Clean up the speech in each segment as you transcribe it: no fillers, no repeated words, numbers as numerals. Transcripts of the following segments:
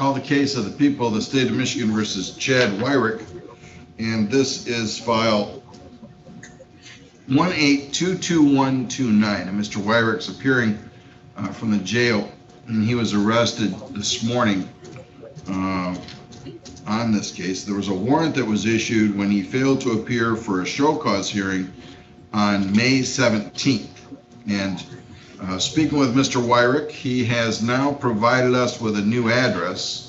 Call the case of the people of the state of Michigan versus Chad Wirick, and this is file 1822129. And Mr. Wirick's appearing from the jail, and he was arrested this morning on this case. There was a warrant that was issued when he failed to appear for a show cause hearing on May 17th. And speaking with Mr. Wirick, he has now provided us with a new address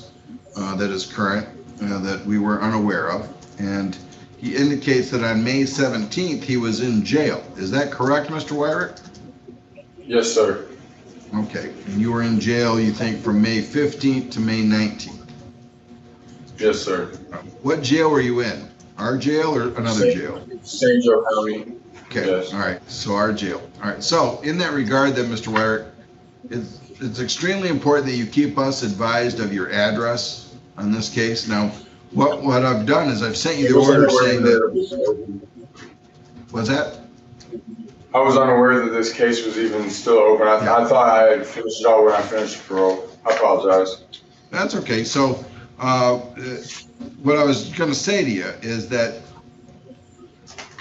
that is current, that we were unaware of. And he indicates that on May 17th, he was in jail. Is that correct, Mr. Wirick? Yes, sir. Okay. And you were in jail, you think, from May 15th to May 19th? Yes, sir. What jail were you in? Our jail or another jail? St. Joe County. Okay, Yes. All right, so our jail. All right, so in that regard then, Mr. Wirick, it's extremely important that you keep us advised of your address on this case. Now, what I've done is I've sent you the order saying that, what's that? I was unaware that this case was even still open. I thought I had finished it all when I finished parole. I apologize. That's okay. So what I was going to say to you is that,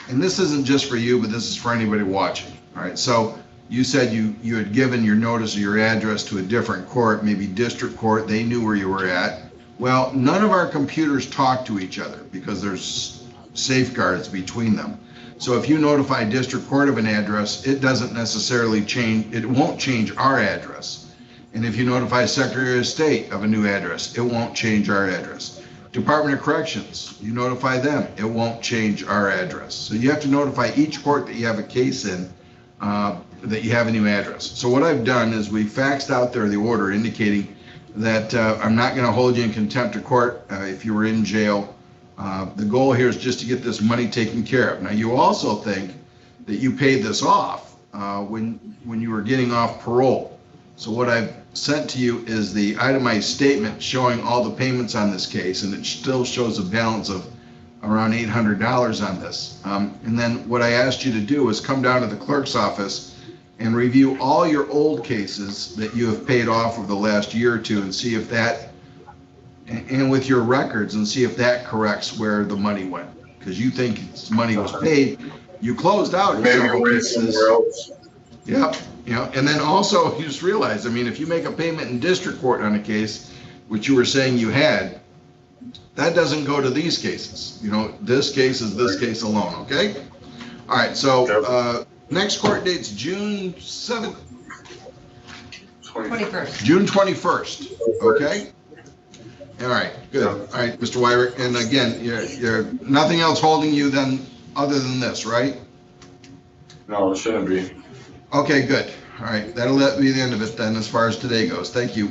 and this isn't just for you, but this is for anybody watching. All right. So you said you had given your notice of your address to a different court, maybe district court. They knew where you were at. Well, none of our computers talk to each other because there's safeguards between them. So if you notify district court of an address, it doesn't necessarily change. It won't change our address. And if you notify Secretary of State of a new address, it won't change our address. Department of Corrections, you notify them, it won't change our address. So you have to notify each court that you have a case in that you have a new address. So what I've done is we faxed out there the order indicating that I'm not going to hold you in contempt of court if you were in jail. The goal here is just to get this money taken care of. Now, you also think that you paid this off when you were getting off parole. So what I've sent to you is the itemized statement showing all the payments on this case, and it still shows a balance of around $800 on this. And then what I asked you to do is come down to the clerk's office and review all your old cases that you have paid off over the last year or two and see if that, and with your records, and see if that corrects where the money went. Because you think money was paid, you closed out several cases. Yeah, you know, and then also you just realize, I mean, if you make a payment in district court on a case, which you were saying you had, that doesn't go to these cases. You know, this case is this case alone, okay? All right, so next court date's June 7th. 21st. June 21st, okay? All right, good. All right, Mr. Wirick, and again, you're nothing else holding you then other than this, right? No, it shouldn't be. Okay, good. All right, that'll be the end of it then as far as today goes. Thank you.